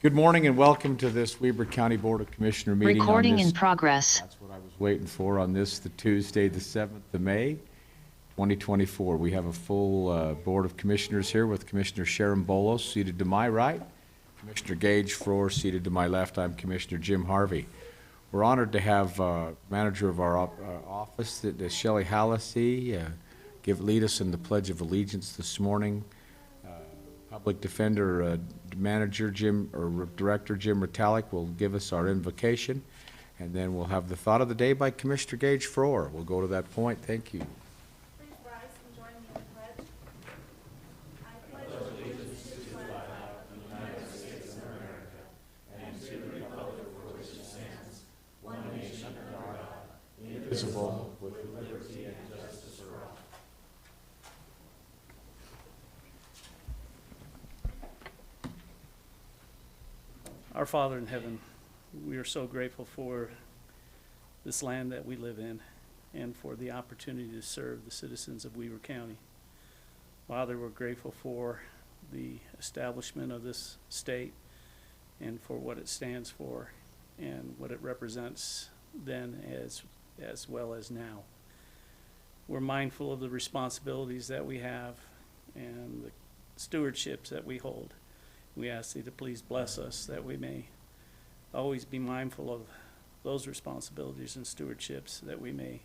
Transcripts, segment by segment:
Good morning and welcome to this Weber County Board of Commissioner meeting. Recording in progress. That's what I was waiting for on this, the Tuesday, the 7th of May, 2024. We have a full Board of Commissioners here with Commissioner Sharon Bolos seated to my right, Commissioner Gage Frohr seated to my left. I'm Commissioner Jim Harvey. We're honored to have manager of our office, Shelley Hallisey, lead us in the Pledge of Allegiance this morning. Public Defender Manager Director Jim Ritalik will give us our invocation, and then we'll have the thought of the day by Commissioner Gage Frohr. We'll go to that point. Thank you. Please rise and join me in the pledge. I pledge allegiance to the flag of the United States of America and to the republic for which it stands, one nation under God, indivisible, with liberty and justice for all. Our Father in heaven, we are so grateful for this land that we live in and for the opportunity to serve the citizens of Weber County. Father, we're grateful for the establishment of this state and for what it stands for and what it represents then as well as now. We're mindful of the responsibilities that we have and the stewardships that we hold. We ask thee to please bless us that we may always be mindful of those responsibilities and stewardships, that we may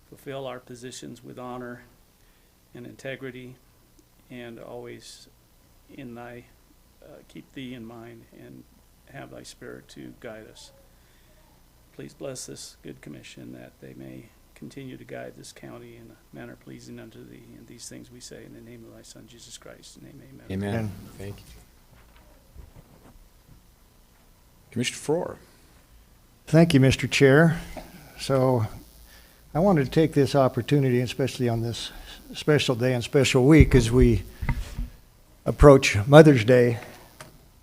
fulfill our positions with honor and integrity, and always in thy keep thee in mind and have thy spirit to guide us. Please bless this good commission that they may continue to guide this county in a manner pleasing unto thee. And these things we say in the name of thy Son Jesus Christ. In name, amen. Amen. Thank you. Commissioner Frohr. Thank you, Mr. Chair. So I wanted to take this opportunity, especially on this special day and special week as we approach Mother's Day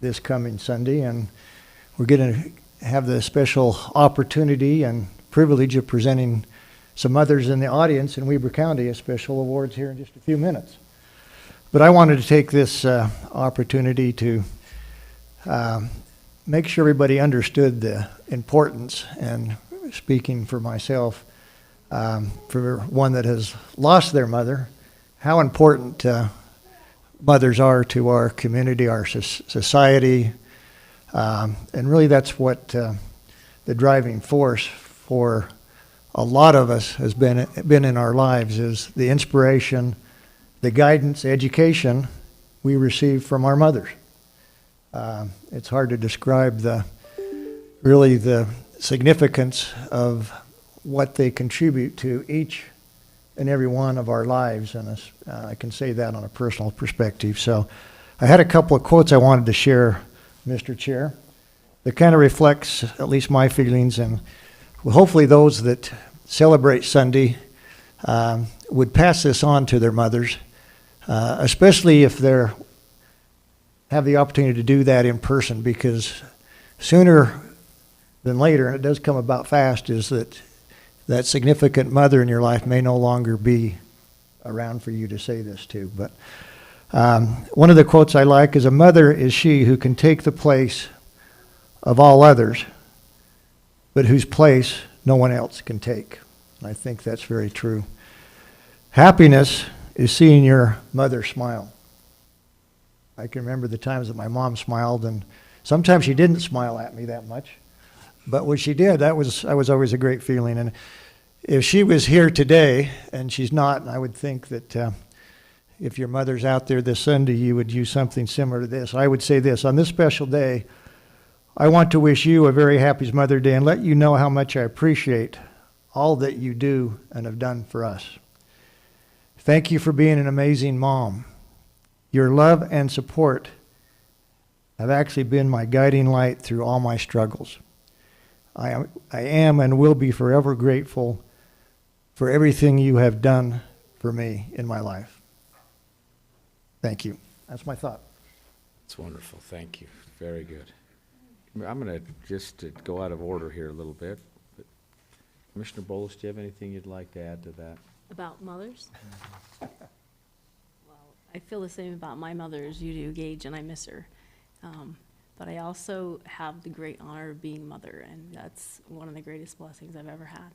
this coming Sunday, and we're going to have the special opportunity and privilege of presenting some mothers in the audience in Weber County a special awards here in just a few minutes. But I wanted to take this opportunity to make sure everybody understood the importance, and speaking for myself, for one that has lost their mother, how important mothers are to our community, our society, and really that's what the driving force for a lot of us has been in our lives, is the inspiration, the guidance, education we receive from our mothers. It's hard to describe the significance of what they contribute to each and every one of our lives, and I can say that on a personal perspective. So I had a couple of quotes I wanted to share, Mr. Chair, that kind of reflects at least my feelings, and hopefully those that celebrate Sunday would pass this on to their mothers, especially if they're have the opportunity to do that in person, because sooner than later, and it does come about fast, is that significant mother in your life may no longer be around for you to say this to. But one of the quotes I like is, "A mother is she who can take the place of all others, but whose place no one else can take." And I think that's very true. "Happiness is seeing your mother smile." I can remember the times that my mom smiled, and sometimes she didn't smile at me that much. But when she did, that was always a great feeling. And if she was here today, and she's not, I would think that if your mother's out there this Sunday, you would use something similar to this. I would say this: on this special day, I want to wish you a very happy Mother's Day and let you know how much I appreciate all that you do and have done for us. Thank you for being an amazing mom. Your love and support have actually been my guiding light through all my struggles. I am and will be forever grateful for everything you have done for me in my life. Thank you. That's my thought. That's wonderful. Thank you. Very good. I'm going to just go out of order here a little bit. But Commissioner Bolos, do you have anything you'd like to add to that? About mothers? Well, I feel the same about my mother as you do, Gage, and I miss her. But I also have the great honor of being mother, and that's one of the greatest blessings I've ever had,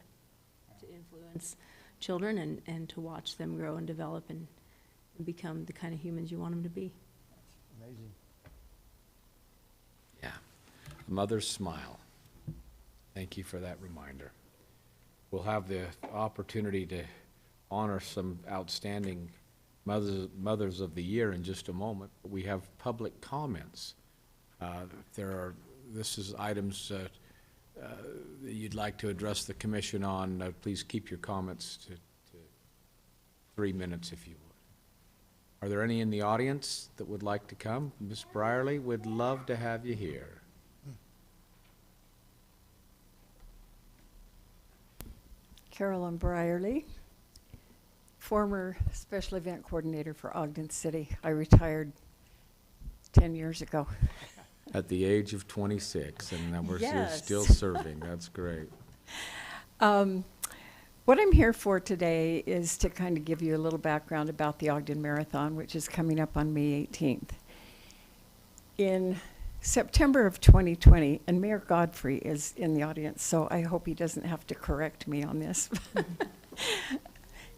to influence children and to watch them grow and develop and become the kind of humans you want them to be. Amazing. Yeah. A mother's smile. Thank you for that reminder. We'll have the opportunity to honor some outstanding mothers of the year in just a moment. We have public comments. This is items that you'd like to address the commission on. Please keep your comments to 3 minutes if you would. Are there any in the audience that would like to come? Ms. Brierly, we'd love to have you here. Carolyn Brierly, former special event coordinator for Ogden City. I retired 10 years ago. At the age of 26, and then you're Yes. still serving. That's great. What I'm here for today is to kind of give you a little background about the Ogden Marathon, which is coming up on May 18th. In September of 2020, and Mayor Godfrey is in the audience, so I hope he doesn't have to correct me on this.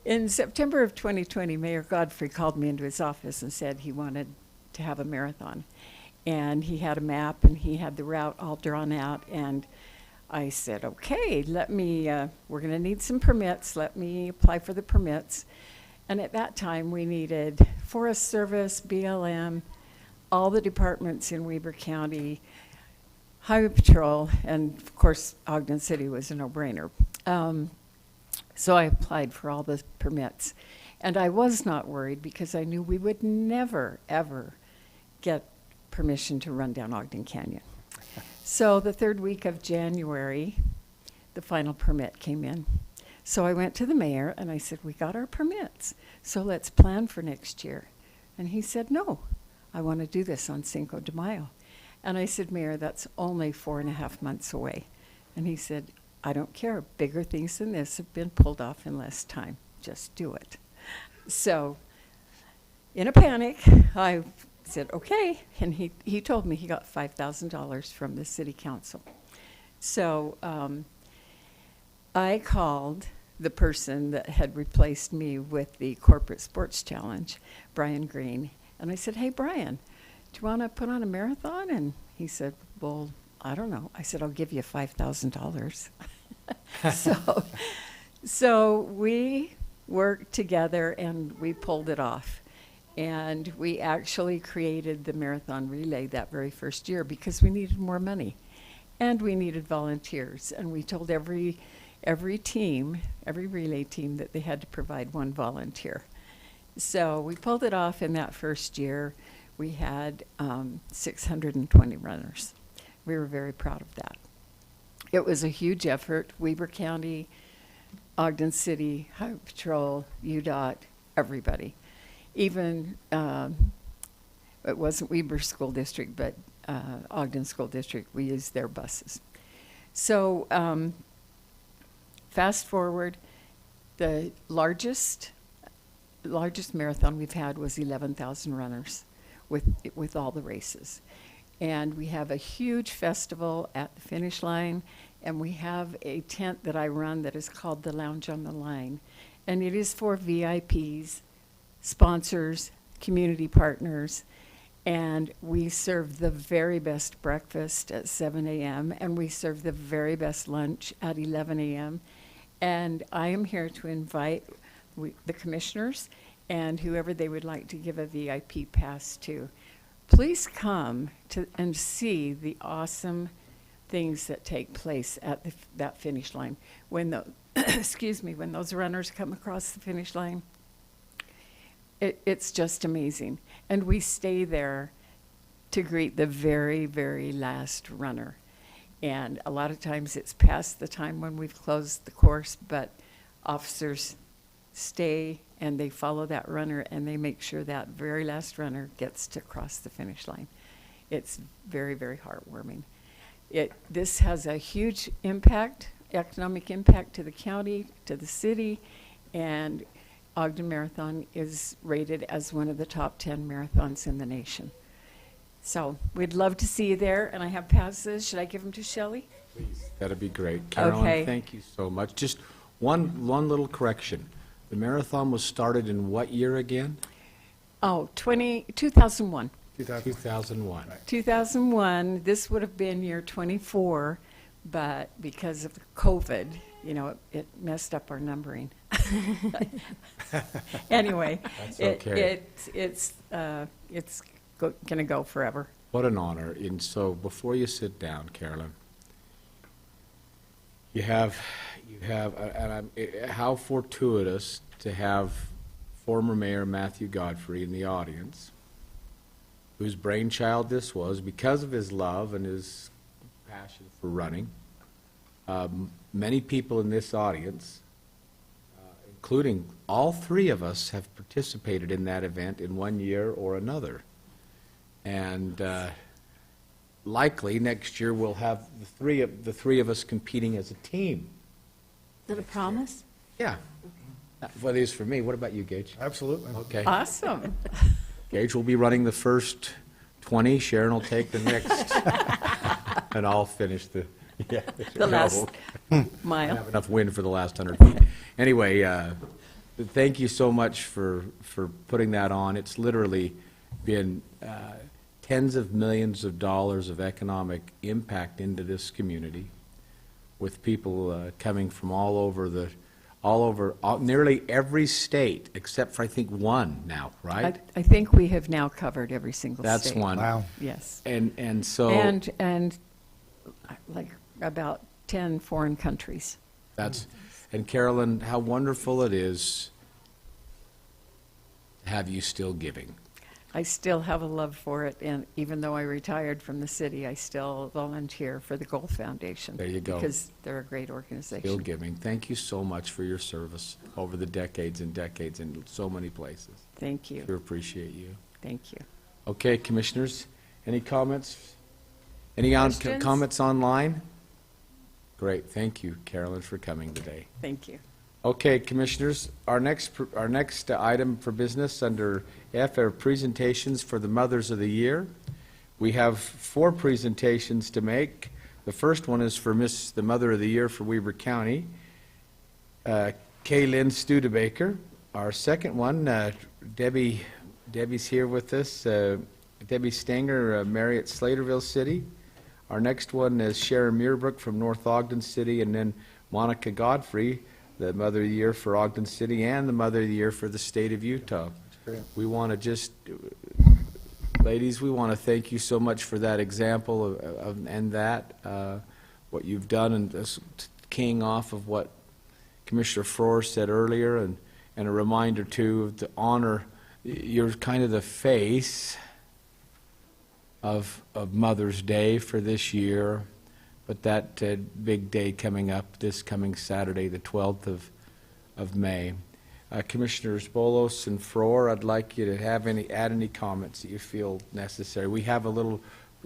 In September of 2020, Mayor Godfrey called me into his office and said he wanted to have a marathon. And he had a map and he had the route all drawn out, and I said, okay, we're gonna need some permits, let me apply for the permits. And at that time, we needed Forest Service, BLM, all the departments in Weber County, Highway Patrol, and of course, Ogden City was a no-brainer. So I applied for all the permits. And I was not worried because I knew we would never, ever get permission to run down Ogden Canyon. So the third week of January, the final permit came in. So I went to the mayor and I said, we got our permits, so let's plan for next year. And he said, no, I want to do this on Cinco de Mayo. And I said, Mayor, that's only 4.5 months away. And he said, I don't care. Bigger things than this have been pulled off in less time. Just do it. So in a panic, I said, okay. And he told me he got $5,000 from the city council. So I called the person that had replaced me with the Corporate Sports Challenge, Brian Green. And I said, hey, Brian, do you want to put on a marathon? And he said, well, I don't know. I said, I'll give you $5,000. So we worked together and we pulled it off. And we actually created the marathon relay that very first year because we needed more money and we needed volunteers. And we told every team, every relay team, that they had to provide one volunteer. So we pulled it off in that first year. We had 620 runners. We were very proud of that. It was a huge effort. Weber County, Ogden City, Highway Patrol, UDOT, everybody. Even, it wasn't Weber School District, but Ogden School District, we used their buses. So fast forward, the largest marathon we've had was 11,000 runners with all the races. And we have a huge festival at the finish line, and we have a tent that I run that is called the Lounge on the Line. And it is for VIPs, sponsors, community partners, and we serve the very best breakfast at 7 a.m. and we serve the very best lunch at 11 a.m. And I am here to invite the commissioners and whoever they would like to give a VIP pass to. Please come and see the awesome things that take place at that finish line. When when those runners come across the finish line, it's just amazing. And we stay there to greet the very, very last runner. And a lot of times it's past the time when we've closed the course, but officers stay and they follow that runner and they make sure that very last runner gets to cross the finish line. It's very, very heartwarming. This has a huge impact, economic impact to the county, to the city, and Ogden Marathon is rated as one of the top 10 marathons in the nation. So we'd love to see you there, and I have passes. Should I give them to Shelley? Please, that'd be great. Carolyn, Okay. thank you so much. Just one little correction. The marathon was started in what year again? Oh, 2001. 2001. 2001, this would have been year 24, but because of the COVID, it messed up our numbering. Anyway, That's okay. it's going to go forever. What an honor. And so before you sit down, Carolyn, how fortuitous to have former Mayor Matthew Godfrey in the audience, whose brainchild this was because of his love and his passion for running. Many people in this audience, including all three of us, have participated in that event in one year or another. And likely next year we'll have the three of us competing as a team. Is that a promise? Yeah. What is for me. What about you, Gage? Absolutely. Okay. Awesome. Gage will be running the first 20. Sharon will take the next. And I'll finish the last I mile. have enough wind for the last 100 feet. Anyway, thank you so much for putting that on. It's literally been tens of millions of dollars of economic impact into this community, with people coming from nearly every state, except for I think one now, right? I think we have now covered every single state. That's one. Wow. Yes. And so And like about 10 foreign countries. and Carolyn, how wonderful it is to have you still giving. I still have a love for it, and even though I retired from the city, I still volunteer for the Gold Foundation. There you go. Because they're a great organization. Still giving. Thank you so much for your service over the decades and decades in so many places. Thank you. Sure appreciate you. Thank you. Okay, commissioners, any comments? Any Questions? comments online? Great, thank you, Carolyn, for coming today. Thank you. Okay, commissioners, our next item for business under F are presentations for the Mothers of the Year. We have 4 presentations to make. The first one is for the Mother of the Year for Weber County, Kay Lynn Studebaker. Our second one, Debbie's here with us, Debbie Stanger, Marriott Slaterville City. Our next one is Sharon Muirbrook from North Ogden City, and then Monica Godfrey, the Mother of the Year for Ogden City and the Mother of the Year for the state of Utah. We want to ladies, we want to thank you so much for that example what you've done, and just keying off of what Commissioner Frohr said earlier, and a reminder too of the honor. You're kind of the face of Mother's Day for this year. But that big day coming up, this coming Saturday, the 12th of May. Commissioners Bolos and Frohr, I'd like you to add any comments that you feel necessary. We have a little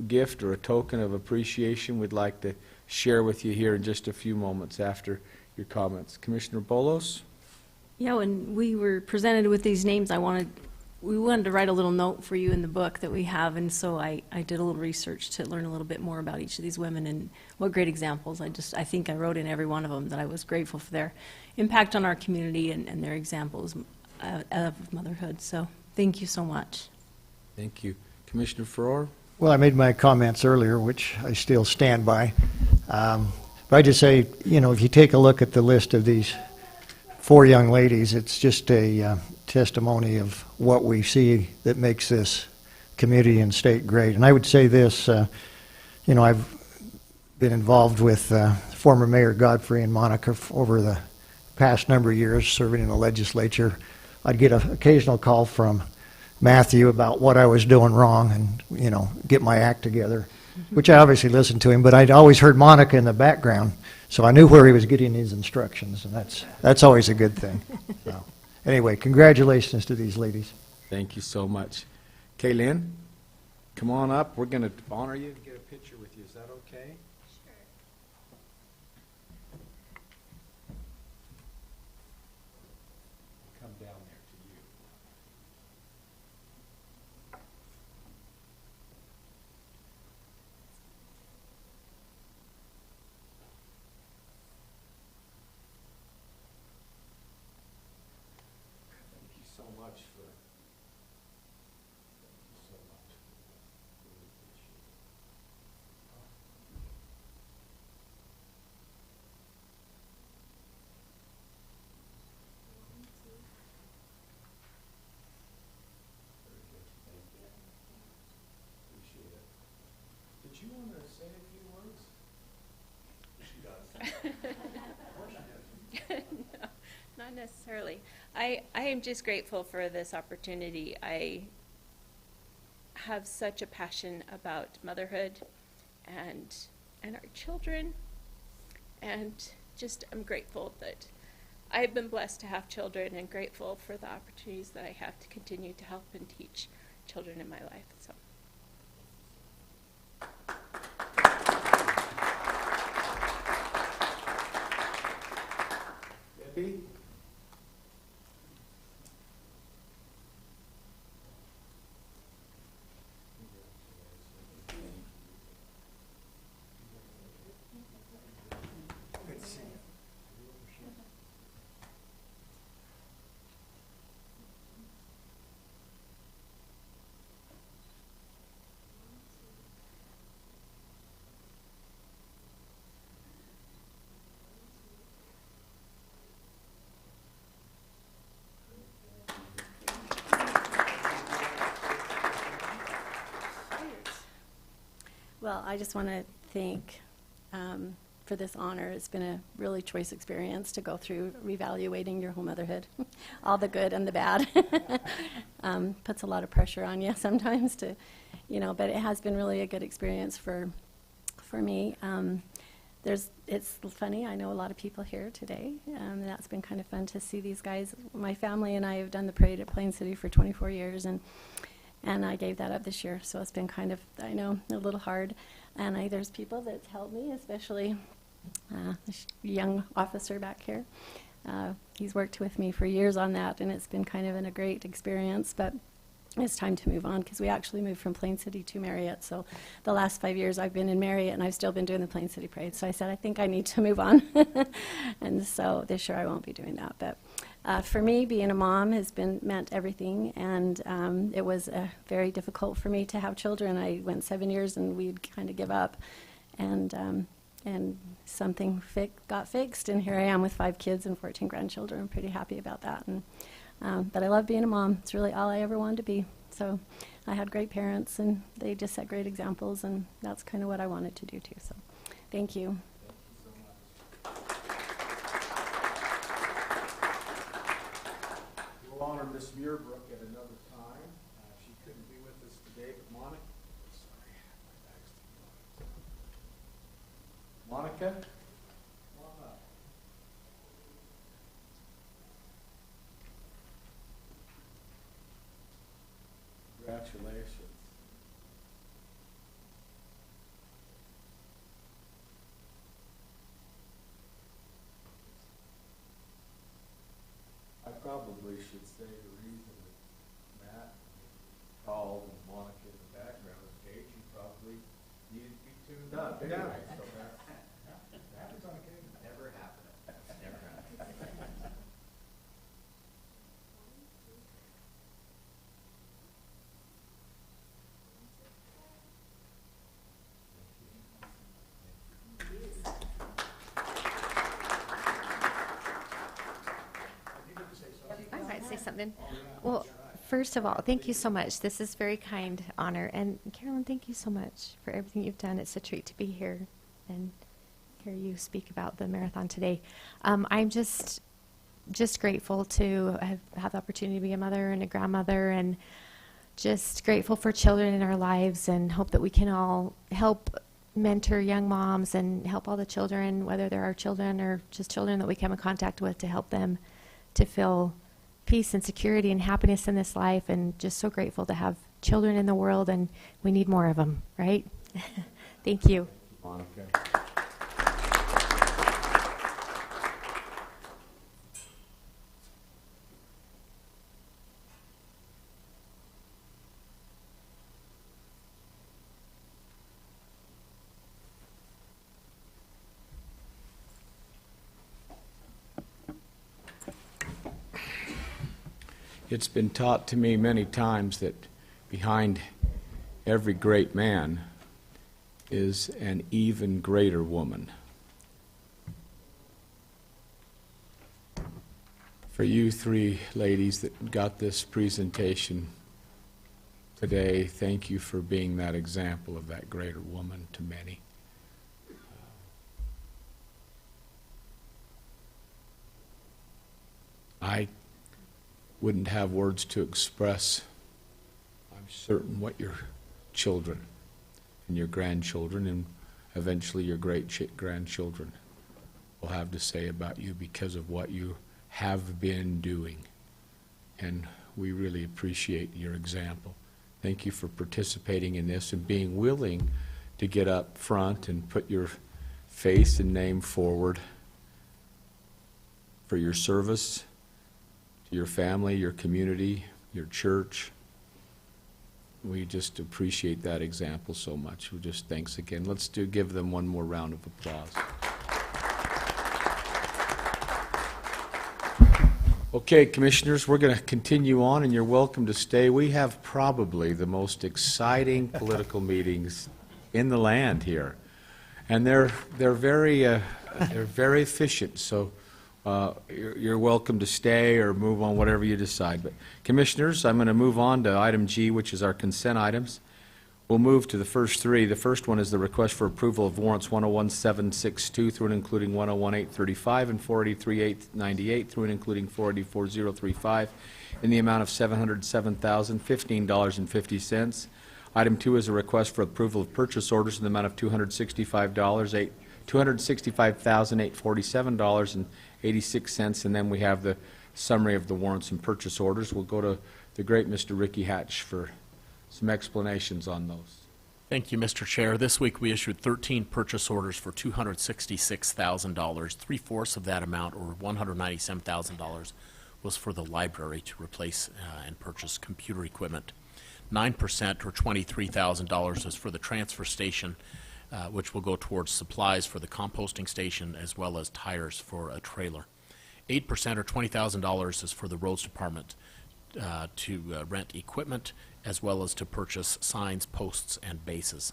gift or a token of appreciation we'd like to share with you here in just a few moments after your comments. Commissioner Bolos? Yeah, when we were presented with these names, we wanted to write a little note for you in the book that we have, and so I did a little research to learn a little bit more about each of these women and what great examples. I think I wrote in every one of them that I was grateful for their impact on our community and their examples of motherhood. So thank you so much. Thank you. Commissioner Frohr? Well, I made my comments earlier, which I still stand by. But I just say, if you take a look at the list of these 4 young ladies, it's just a testimony of what we see that makes this community and state great. And I would say this, I've been involved with former Mayor Godfrey and Monica over the past number of years, serving in the legislature. I'd get an occasional call from Matthew about what I was doing wrong and, get my act together, which I obviously listened to him, but I'd always heard Monica in the background, so I knew where he was getting his instructions, and that's always a good thing. So, anyway, congratulations to these ladies. Thank you so much. Kaylin, come on up. We're going to honor you and get a picture with you. Is that okay? Come down. No, not necessarily. I am just grateful for this opportunity. I have such a passion about motherhood and our children, and just I'm grateful that I've been blessed to have children, and grateful for the opportunities that I have to continue to help and teach children in my life. So. Debbie? Well, I just want to thank for this honor. It's been a really choice experience to go through reevaluating your whole motherhood, all the good and the bad. Puts a lot of pressure on you sometimes to, but it has been really a good experience for me. It's funny, I know a lot of people here today. That's been kind of fun to see these guys. My family and I have done the parade at Plain City for 24 years, and I gave that up this year, so it's been kind of, I know, a little hard. And there's people that helped me, especially this young officer back here. He's worked with me for years on that, and it's been kind of a great experience, but it's time to move on, because we actually moved from Plain City to Marriott. So the last 5 years I've been in Marriott, and I've still been doing the Plain City Parade. So I said, I think I need to move on. And so this year I won't be doing that. But for me, being a mom has meant everything, and it was very difficult for me to have children. I went 7 years, and we'd kind of give up, and something got fixed, and here I am with 5 kids and 14 grandchildren. I'm pretty happy about that, but I love being a mom. It's really all I ever wanted to be. So I had great parents, and they just set great examples, and that's kind of what I wanted to do too. So thank you. We'll honor Miss Muirbrook at another time. She couldn't be with us today, but Monica. Sorry, my bag's too low. Monica? Come on up. Congratulations. I probably should say the reason that Matt called and Monica in the background is Gage, you probably needed to be tuned up anyway, so that happens on occasion. Never happened. Never happened. I might say something. Well, first of all, thank you so much. This is very kind honor. And Carolyn, thank you so much for everything you've done. It's a treat to be here and hear you speak about the marathon today. I'm just grateful to have the opportunity to be a mother and a grandmother, and just grateful for children in our lives, and hope that we can all help mentor young moms and help all the children, whether they're our children or just children that we come in contact with, to help them to feel peace and security and happiness in this life. And just so grateful to have children in the world, and we need more of them, right? Thank you. Monica. It's been taught to me many times that behind every great man is an even greater woman. For you 3 ladies that got this presentation today, thank you for being that example of that greater woman to many. I wouldn't have words to express, I'm certain, what your children and your grandchildren and eventually your great-grandchildren will have to say about you because of what you have been doing. And we really appreciate your example. Thank you for participating in this and being willing to get up front and put your face and name forward for your service to your family, your community, your church. We just appreciate that example so much. We just thanks again. Let's give them one more round of applause. Okay, commissioners, we're going to continue on, and you're welcome to stay. We have probably the most exciting political meetings in the land here, and they're very efficient. So you're welcome to stay or move on, whatever you decide. But commissioners, I'm going to move on to item G, which is our consent items. We'll move to the first three. The first one is the request for approval of warrants 101-762 through and including 101-835 and 483-898 through and including 484-035 in the amount of $707,015.50. Item 2 is a request for approval of purchase orders in the amount of $265,847.86. And then we have the summary of the warrants and purchase orders. We'll go to the great Mr. Ricky Hatch for some explanations on those. Thank you, Mr. Chair. This week we issued 13 purchase orders for $266,000. Three-fourths of that amount, or $197,000, was for the library to replace and purchase computer equipment. 9%, or $23,000, is for the transfer station, which will go towards supplies for the composting station as well as tires for a trailer. 8%, or $20,000, is for the roads department to rent equipment as well as to purchase signs, posts, and bases.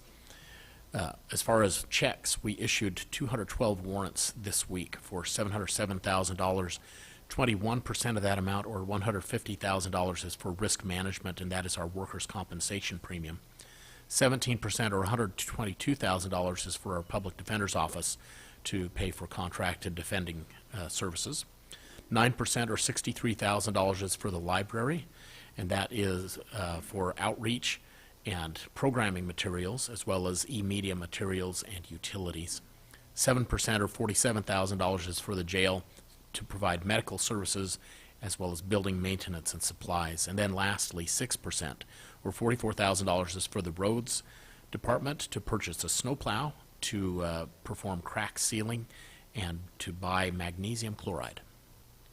As far as checks, we issued 212 warrants this week for $707,000. 21% of that amount, or $150,000, is for risk management, and that is our workers' compensation premium. 17%, or $122,000, is for our public defender's office to pay for contracted defending services. 9%, or $63,000, is for the library, and that is for outreach and programming materials, as well as e-media materials and utilities. 7%, or $47,000, is for the jail to provide medical services, as well as building maintenance and supplies. And then lastly, 6%, or $44,000, is for the roads department to purchase a snowplow, to perform crack sealing, and to buy magnesium chloride.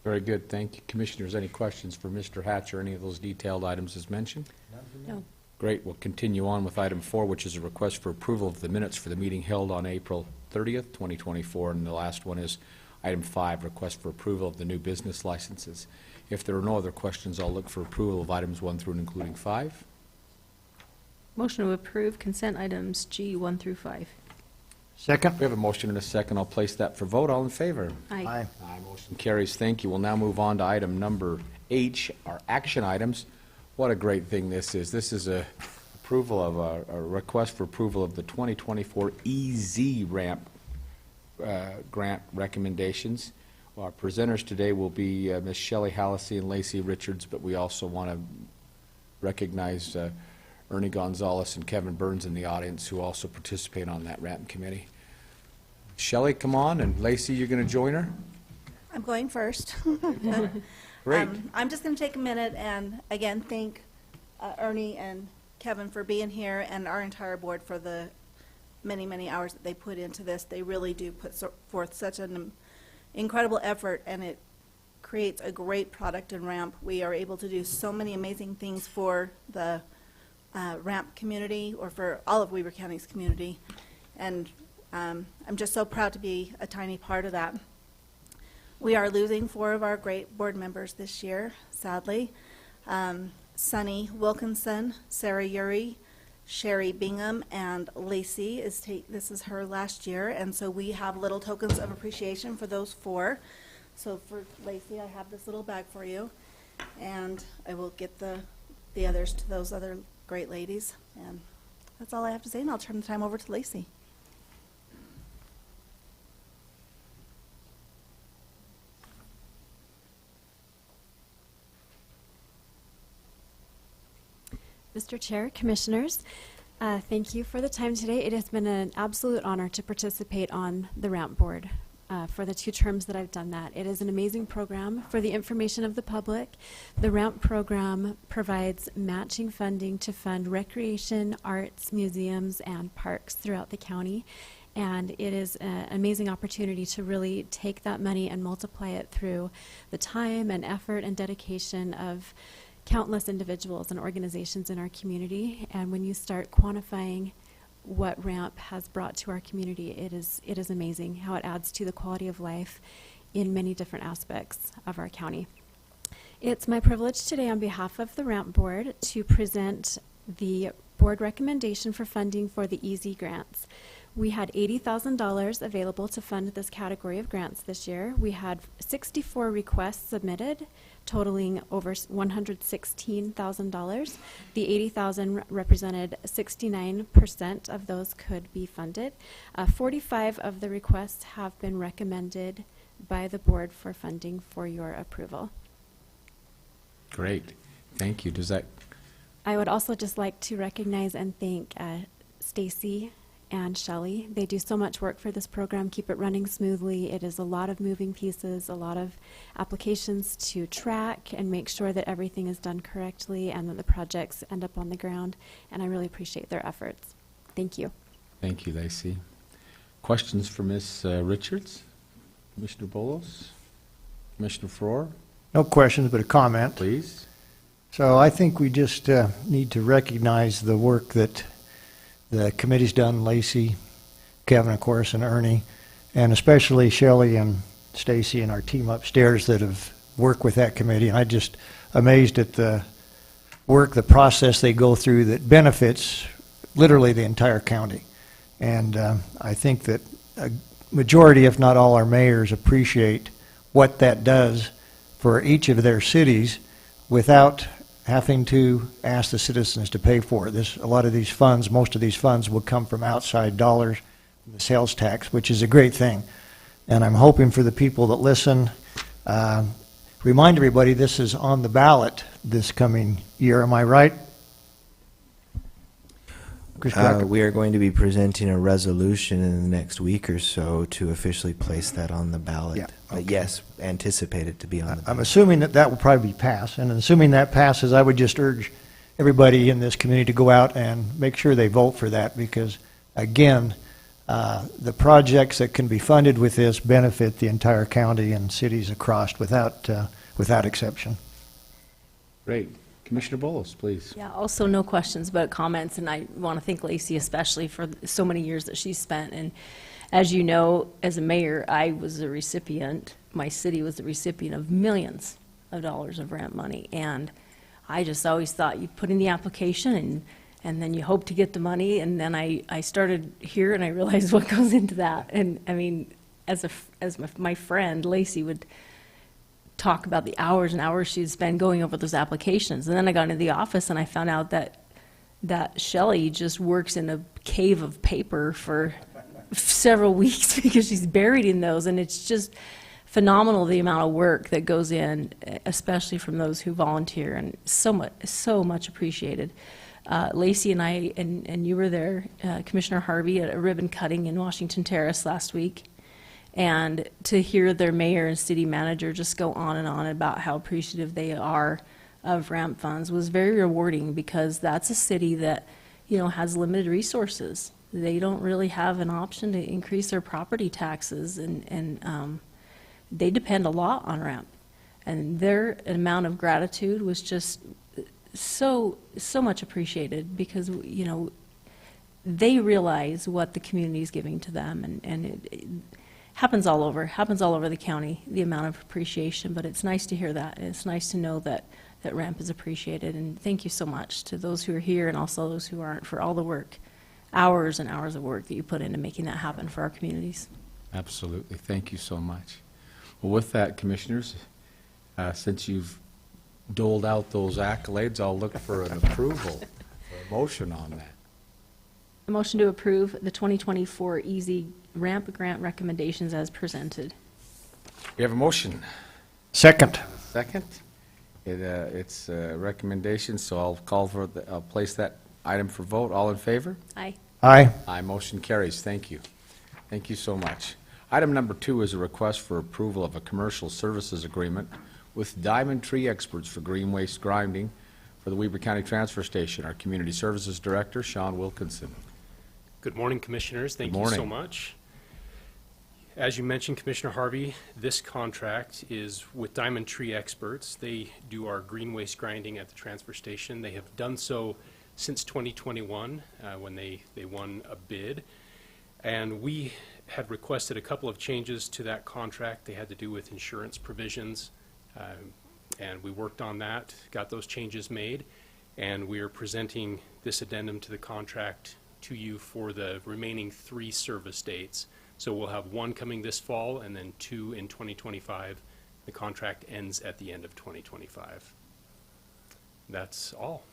Very good. Thank you. Commissioners, any questions for Mr. Hatch or any of those detailed items as mentioned? No. Great. We'll continue on with item 4, which is a request for approval of the minutes for the meeting held on April 30th, 2024. And the last one is item 5, request for approval of the new business licenses. If there are no other questions, I'll look for approval of items 1 through and including 5. Motion to approve consent items G 1 through 5. Second? We have a motion and a second. I'll place that for vote. All in favor? Aye. Aye. Aye. Motion carries. Thank you. We'll now move on to item number H, our action items. What a great thing this is. This is a approval of a request for approval of the 2024 EZ ramp grant recommendations. Our presenters today will be Ms. Shelley Hallisey and Lacey Richards, but we also want to recognize Ernie Gonzalez and Kevin Burns in the audience, who also participate on that ramp committee. Shelley, come on, and Lacey, you're going to join her? I'm going first. Great. I'm just going to take a minute and, again, thank Ernie and Kevin for being here, and our entire board for the many, many hours that they put into this. They really do put forth such an incredible effort, and it creates a great product and ramp. We are able to do so many amazing things for the ramp community, or for all of Weber County's community, and I'm just so proud to be a tiny part of that. We are losing 4 of our great board members this year, sadly. Sunny Wilkinson, Sarah Uri, Sherry Bingham, and Lacey this is her last year, and so we have little tokens of appreciation for those 4. So for Lacey, I have this little bag for you, and I will get the others to those other great ladies, and that's all I have to say, and I'll turn the time over to Lacey. Mr. Chair, Commissioners, thank you for the time today. It has been an absolute honor to participate on the RAMP Board for the 2 terms that I've done that. It is an amazing program for the information of the public. The RAMP program provides matching funding to fund recreation, arts, museums, and parks throughout the county. And it is an amazing opportunity to really take that money and multiply it through the time and effort and dedication of countless individuals and organizations in our community. And when you start quantifying what RAMP has brought to our community, it is amazing how it adds to the quality of life in many different aspects of our county. It's my privilege today on behalf of the RAMP Board to present the board recommendation for funding for the EASY grants. We had $80,000 available to fund this category of grants this year. We had 64 requests submitted, totaling over $116,000. The $80,000 represented 69% of those could be funded. 45 of the requests have been recommended by the board for funding for your approval. Great. Thank you. Does that, I would also just like to recognize and thank Stacy and Shelley. They do so much work for this program, keep it running smoothly. It is a lot of moving pieces, a lot of applications to track and make sure that everything is done correctly and that the projects end up on the ground. And I really appreciate their efforts. Thank you. thank you, Lacey. Questions for Ms. Richards? Commissioner Bolos? Commissioner Faur, No questions, but a comment. please? So I think we just need to recognize the work that the committee's done, Lacey, Kevin, of course, and Ernie, and especially Shelley and Stacy and our team upstairs that have worked with that committee. And I'm just amazed at the work, the process they go through that benefits literally the entire county. And I think that a majority, if not all, our mayors appreciate what that does for each of their cities without having to ask the citizens to pay for it. A lot of these funds, most of these funds will come from outside dollars, from the sales tax, which is a great thing. And I'm hoping for the people that listen, remind everybody this is on the ballot this coming year. Am I right? Chris Cracker? We are going to be presenting a resolution in the next week or so to officially place that on the ballot. Yeah, But okay. yes, anticipate it to be on the I'm ballot. assuming that that will probably pass, and assuming that passes, I would just urge everybody in this community to go out and make sure they vote for that, because, again, the projects that can be funded with this benefit the entire county and cities across without exception. Great. Commissioner Bolos, please. Yeah, also no questions but comments, and I want to thank Lacey especially for so many years that she's spent. And as you know, as a mayor, I was a recipient, my city was the recipient of millions of dollars of RAMP money. And I just always thought you put in the application and then you hope to get the money. And then I started here and I realized what goes into that. And I mean, as my friend Lacey would talk about the hours and hours she'd spend going over those applications. And then I got into the office and I found out that Shelley just works in a cave of paper for several weeks because she's buried in those. And it's just phenomenal the amount of work that goes in, especially from those who volunteer, and so much appreciated. Lacey and I, and you were there, Commissioner Harvey, at a ribbon cutting in Washington Terrace last week. And to hear their mayor and city manager just go on and on about how appreciative they are of RAMP funds was very rewarding, because that's a city that, you know, has limited resources. They don't really have an option to increase their property taxes, and they depend a lot on RAMP. And their amount of gratitude was just so much appreciated, because, you know, they realize what the community is giving to them, and it happens all over the county, the amount of appreciation. But it's nice to hear that. It's nice to know that RAMP is appreciated. And thank you so much to those who are here and also those who aren't for all the work, hours and hours of work that you put into making that happen for our communities. Absolutely. Thank you so much. Well, with that, commissioners, since you've doled out those accolades, I'll look for an approval, or a motion on that. A motion to approve the 2024 EASY RAMP grant recommendations as presented. We have a motion. Second. Second. It's a recommendation, so I'll place that item for vote. All in favor? Aye. Aye. Aye, motion carries. Thank you. Thank you so much. Item number 2 is a request for approval of a commercial services agreement with Diamond Tree Experts for green waste grinding for the Weber County Transfer Station. Our Community Services Director, Sean Wilkinson. Good morning, Commissioners. Thank Good you so morning. much. As you mentioned, Commissioner Harvey, this contract is with Diamond Tree Experts. They do our green waste grinding at the transfer station. They have done so since 2021 when they won a bid. And we had requested a couple of changes to that contract. They had to do with insurance provisions. And we worked on that, got those changes made, and we are presenting this addendum to the contract to you for the remaining 3 service dates. So we'll have 1 coming this fall and then 2 in 2025. The contract ends at the end of 2025. That's all.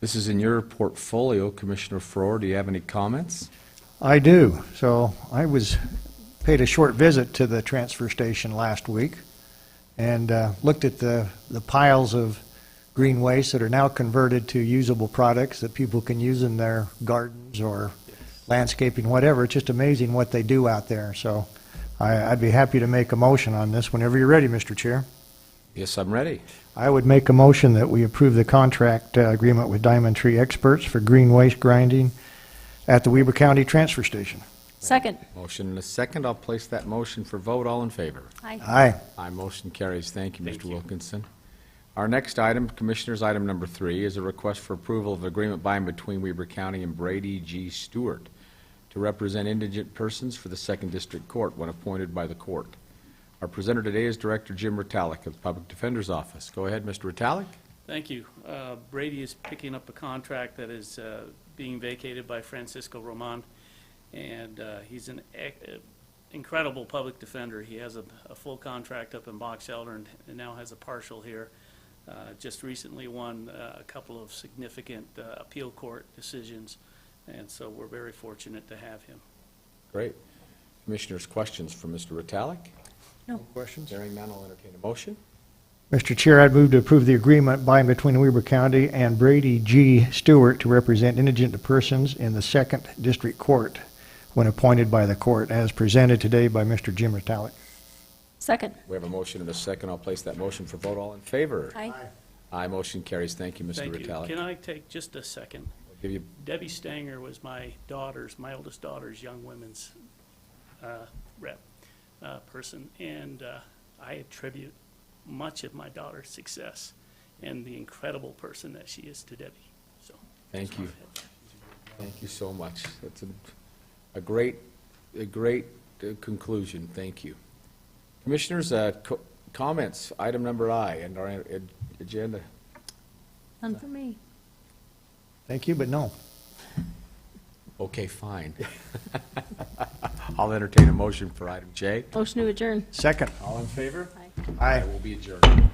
This is in your portfolio, Commissioner Faur. Do you have any comments? I do. So I paid a short visit to the transfer station last week and looked at the piles of green waste that are now converted to usable products that people can use in their gardens or landscaping, whatever. It's just amazing what they do out there. So I'd be happy to make a motion on this whenever you're ready, Mr. Chair. Yes, I'm ready. I would make a motion that we approve the contract agreement with Diamond Tree Experts for green waste grinding at the Weber County Transfer Station. Second. Motion and a second. I'll place that motion for vote. All in favor? Aye. Aye. Aye, motion carries. Thank you, Thank Mr. you. Wilkinson. Our next item, Commissioners, item number 3, is a request for approval of agreement by and between Weber County and Brady G. Stewart to represent indigent persons for the 2nd District Court when appointed by the court. Our presenter today is Director Jim Ritalik of the Public Defender's Office. Go ahead, Mr. Ritalik. Thank you. Brady is picking up a contract that is being vacated by Francisco Roman, and he's an incredible public defender. He has a full contract up in Box Elder and now has a partial here. Just recently won a couple of significant appeal court decisions, and so we're very fortunate to have him. Great. Commissioners, questions for Mr. Ritalik? No. Questions? Hearing none, I'll entertain a motion. Mr. Chair, I'd move to approve the agreement by and between Weber County and Brady G. Stewart to represent indigent persons in the 2nd District Court when appointed by the court, as presented today by Mr. Jim Ritalik. Second. We have a motion and a second. I'll place that motion for vote. All in favor? Aye. Aye, motion carries. Thank you, Mr. Thank you. Ritalik. Can I take just a second? I'll give you Debbie Stanger was my oldest daughter's young women's rep person, and I attribute much of my daughter's success and the incredible person that she is to Debbie. So Thank that's you. what I had. Thank you so much. That's a great conclusion. Thank you. Commissioners, comments, item number I and our agenda. None for me. Thank you, but no. Okay, fine. I'll entertain a motion for item J. Motion to adjourn. Second. All in favor? Aye. Aye. I will be adjourned.